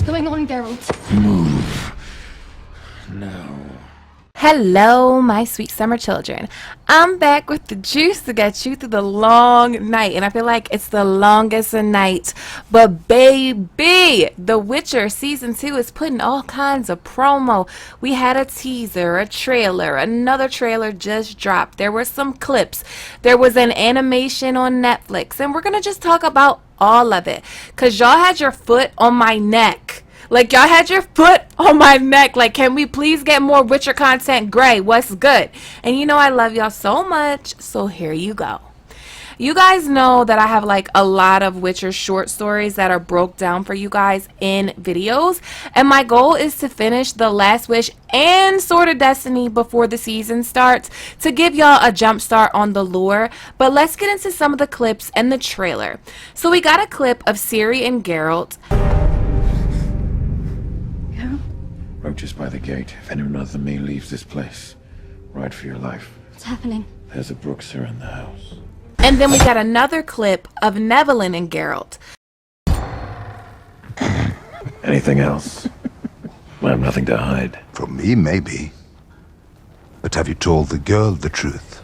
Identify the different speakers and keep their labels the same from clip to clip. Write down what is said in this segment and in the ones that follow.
Speaker 1: going on, Geralt?
Speaker 2: Move. No.
Speaker 3: Hello, my sweet summer children. I'm back with the juice to get you through the long night, and I feel like it's the longest night. But baby, The Witcher Season 2 is putting all kinds of promo. We had a teaser, a trailer, another trailer just dropped. There were some clips. There was an animation on Netflix, and we're going to just talk about all of it, because y'all had your foot on my neck. Like, y'all had your foot on my neck. Like, can we please get more Witcher content? Gray, what's good? And you know I love y'all so much, so here you go. You guys know that I have like a lot of Witcher short stories that are broke down for you guys in videos. And my goal is to finish The Last Wish and Sword of Destiny before the season starts to give y'all a jump start on the lore. But let's get into some of the clips and the trailer. So we got a clip of Ciri and Geralt.
Speaker 2: Rouge is by the gate. If anyone other than me leaves this place, ride for your life.
Speaker 1: What's happening?
Speaker 2: There's a Bruxer in the house.
Speaker 3: And then we got another clip of Nevelyn and Geralt.
Speaker 2: Anything else? I have nothing to hide.
Speaker 4: From me, maybe. But have you told the girl the truth?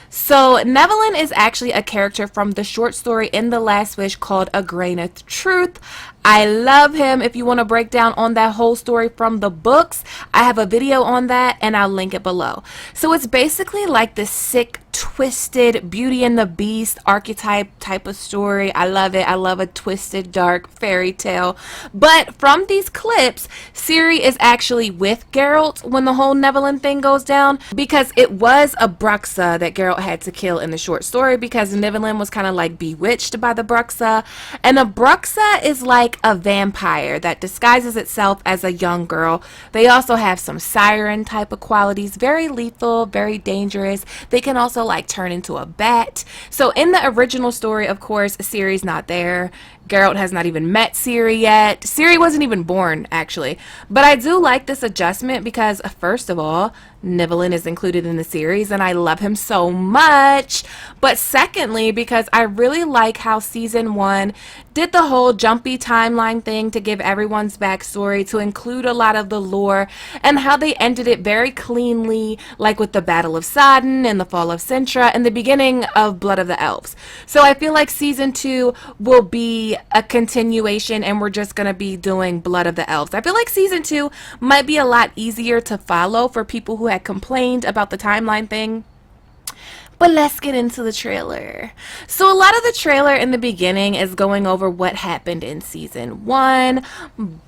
Speaker 3: So Nevelyn is actually a character from the short story in The Last Wish called A Grain of Truth. I love him. If you want to break down on that whole story from the books, I have a video on that and I'll link it below. So it's basically like the sick, twisted Beauty and the Beast archetype type of story. I love it. I love a twisted, dark fairy tale. But from these clips, Ciri is actually with Geralt when the whole Nevelyn thing goes down, because it was a Bruxa that Geralt had to kill in the short story, because Nevelyn was kind of like bewitched by the Bruxa. And a Bruxa is like a vampire that disguises itself as a young girl. They also have some siren type of qualities, very lethal, very dangerous. They can also like turn into a bat. So in the original story, of course, Ciri's not there. Geralt has not even met Ciri yet. Ciri wasn't even born, actually. But I do like this adjustment because, first of all, Nevelyn is included in the series and I love him so much. But secondly, because I really like how season 1 did the whole jumpy timeline thing to give everyone's backstory, to include a lot of the lore, and how they ended it very cleanly, like with the Battle of Sodden and the fall of Sintra and the beginning of Blood of the Elves. So I feel like season 2 will be a continuation and we're just going to be doing Blood of the Elves. I feel like season 2 might be a lot easier to follow for people who had complained about the timeline thing. But let's get into the trailer. So a lot of the trailer in the beginning is going over what happened in season 1,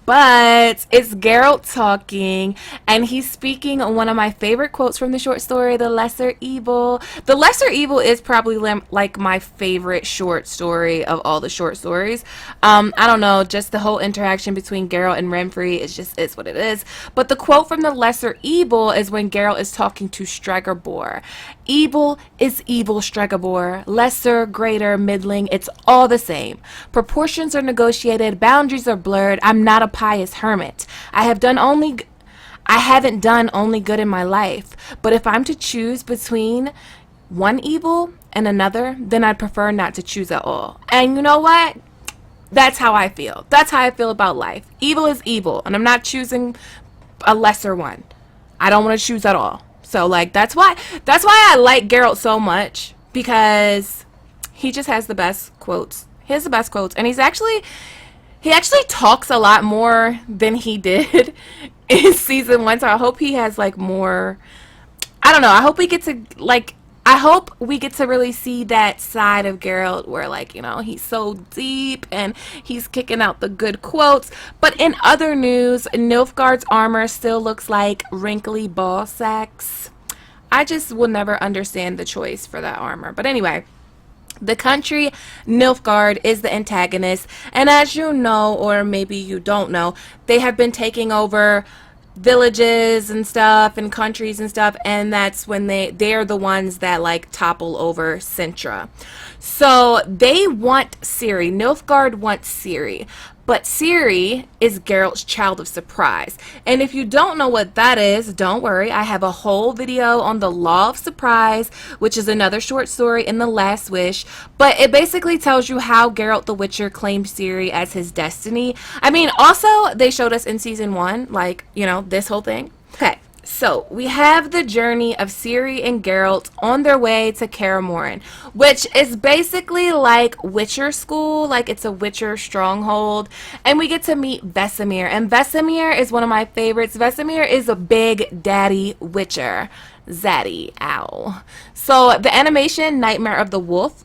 Speaker 3: but it's Geralt talking, and he's speaking one of my favorite quotes from the short story, The Lesser Evil. The Lesser Evil is probably like my favorite short story of all the short stories. I don't know, just the whole interaction between Geralt and Renfri is what it is. But the quote from The Lesser Evil is when Geralt is talking to Stregobor. Evil is evil, Stregobor. Lesser, greater, middling, it's all the same. Proportions are negotiated, boundaries are blurred. I'm not a pious hermit. I haven't done only good in my life. But if I'm to choose between one evil and another, then I'd prefer not to choose at all. And you know what? That's how I feel. That's how I feel about life. Evil is evil, and I'm not choosing a lesser one. I don't want to choose at all. So like that's why I like Geralt so much, because he just has the best quotes. He has the best quotes, and he actually talks a lot more than he did in season 1. So I hope he has like more. I don't know. I hope we get to really see that side of Geralt where, like, you know, he's so deep and he's kicking out the good quotes. But in other news, Nilfgaard's armor still looks like wrinkly ball sacks. I just will never understand the choice for that armor. But anyway, the country Nilfgaard is the antagonist. And as you know, or maybe you don't know, they have been taking over villages and stuff and countries and stuff, and that's when they're the ones that like topple over Sintra. So they want Ciri. Nilfgaard wants Ciri, But Ciri is Geralt's child of surprise. And if you don't know what that is, don't worry. I have a whole video on the Law of Surprise, which is another short story in The Last Wish. But it basically tells you how Geralt the Witcher claimed Ciri as his destiny. I mean, also, they showed us in season 1, like, you know, this whole thing. Okay. So, we have the journey of Ciri and Geralt on their way to Kaer Morhen, which is basically like Witcher school, like it's a Witcher stronghold, and we get to meet Vesemir, and Vesemir is one of my favorites. Vesemir is a big daddy Witcher. Zaddy, ow. So, the animation, Nightmare of the Wolf,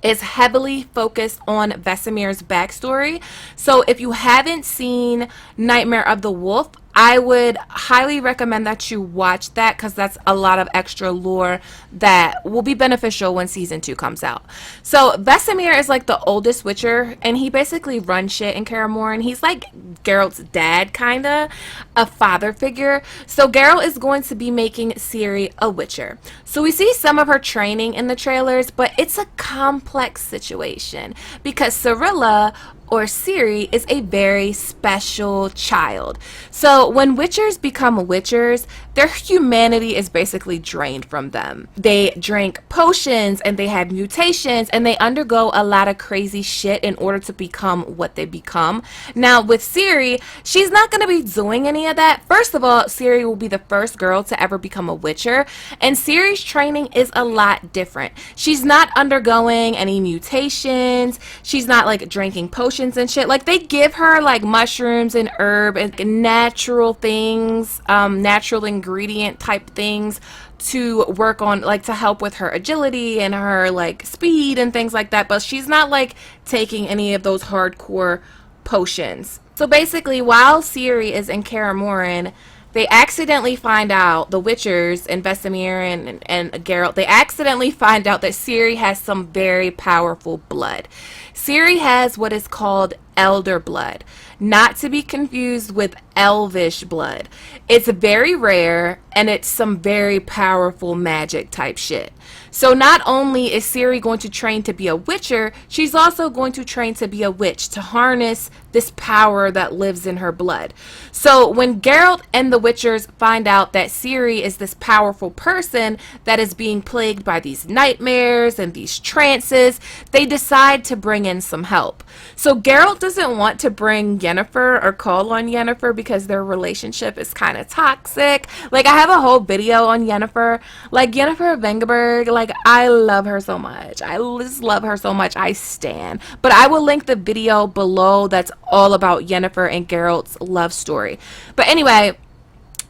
Speaker 3: is heavily focused on Vesemir's backstory. So if you haven't seen Nightmare of the Wolf, I would highly recommend that you watch that, because that's a lot of extra lore that will be beneficial when season 2 comes out. So Vesemir is like the oldest Witcher, and he basically runs shit in Kaer Morhen. He's like Geralt's dad, kinda a father figure. So Geralt is going to be making Ciri a Witcher. So we see some of her training in the trailers, but it's a complex situation because Cirilla, or Ciri, is a very special child. So when Witchers become Witchers, their humanity is basically drained from them. They drink potions and they have mutations and they undergo a lot of crazy shit in order to become what they become. Now with Ciri, she's not going to be doing any of that. First of all, Ciri will be the first girl to ever become a Witcher, and Ciri's training is a lot different. She's not undergoing any mutations. She's not like drinking potions and shit. Like, they give her like mushrooms and herb and natural things, natural ingredient type things to work on, like to help with her agility and her like speed and things like that, but she's not like taking any of those hardcore potions. So basically, while Ciri is in Kaer Morhen, they accidentally find out, the Witchers and Vesemir and Geralt, they accidentally find out that Ciri has some very powerful blood. Ciri has what is called elder blood, not to be confused with elvish blood. It's very rare, and it's some very powerful magic type shit. So not only is Ciri going to train to be a Witcher, she's also going to train to be a witch, to harness this power that lives in her blood. So when Geralt and the Witchers find out that Ciri is this powerful person that is being plagued by these nightmares and these trances, they decide to bring in some help. So Geralt doesn't want to bring Yennefer or call on Yennefer because their relationship is kind of toxic. Like, I have a whole video on Yennefer. Like, Yennefer of Vengerberg, like, I love her so much. I just love her so much. I stan. But I will link the video below that's all about Yennefer and Geralt's love story. But anyway,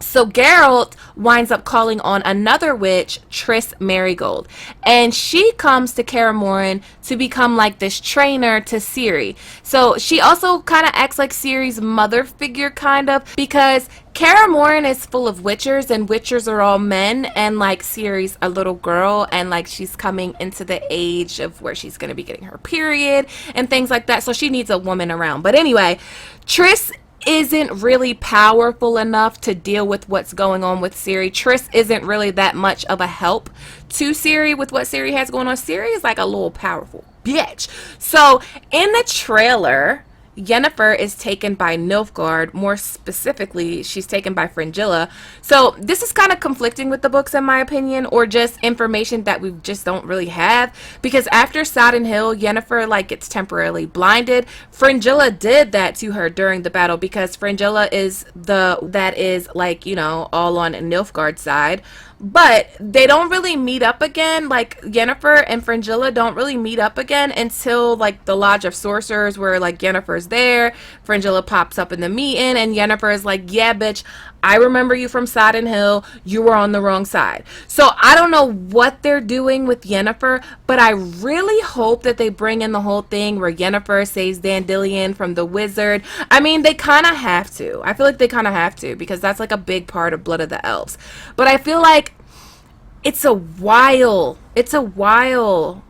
Speaker 3: so Geralt winds up calling on another witch, Triss Merigold, and she comes to Kaer Morhen to become like this trainer to Ciri. So she also kind of acts like Ciri's mother figure, kind of, because Kaer Morhen is full of Witchers, and Witchers are all men, and like Ciri's a little girl, and like she's coming into the age of where she's going to be getting her period and things like that, so she needs a woman around. But anyway, Triss isn't really powerful enough to deal with what's going on with Ciri. Triss isn't really that much of a help to Ciri with what Ciri has going on. Ciri is like a little powerful bitch. So in the trailer, Yennefer is taken by Nilfgaard. More specifically, she's taken by Fringilla. So this is kind of conflicting with the books, in my opinion, or just information that we just don't really have, because after Sodden Hill, Yennefer like gets temporarily blinded. Fringilla did that to her during the battle, because Fringilla is that is like, you know, all on Nilfgaard's side. But they don't really meet up again. Like, Yennefer and Fringilla don't really meet up again until like the Lodge of Sorcerers, where like Yennefer's there, Fringilla pops up in the meeting, and Yennefer is like, yeah bitch, I remember you from Sodden Hill, you were on the wrong side. So I don't know what they're doing with Yennefer, but I really hope that they bring in the whole thing where Yennefer saves Dandelion from the wizard. I mean, they kind of have to. I feel like they kind of have to, because that's like a big part of Blood of the Elves. But I feel like it's a while.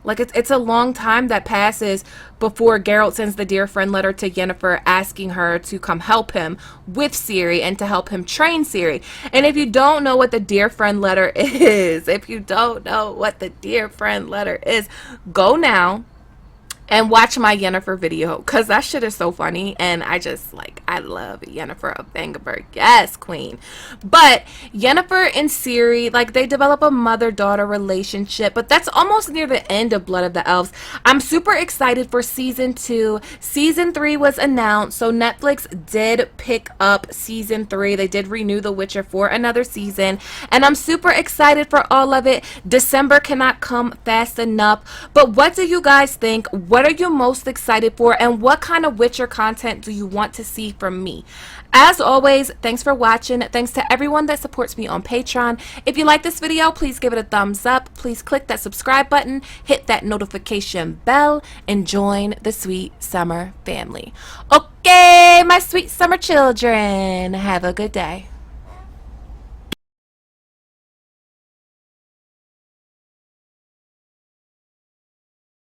Speaker 3: Like, it's a long time that passes before Geralt sends the dear friend letter to Yennefer asking her to come help him with Ciri and to help him train Ciri. And if you don't know what the dear friend letter is, go now and watch my Yennefer video, because that shit is so funny. And I just, like, I love Yennefer of Vangerberg. Yes, queen. But Yennefer and Ciri, like, they develop a mother-daughter relationship, but that's almost near the end of Blood of the Elves. I'm super excited for season 2. Season 3 was announced, so Netflix did pick up season 3. They did renew The Witcher for another season, and I'm super excited for all of it. December cannot come fast enough. But what do you guys think? What are you most excited for, and what kind of Witcher content do you want to see from me? As always, thanks for watching. Thanks to everyone that supports me on Patreon. If you like this video, please give it a thumbs up. Please click that subscribe button, hit that notification bell, and join the Sweet Summer family. Okay, my sweet summer children, have a good day.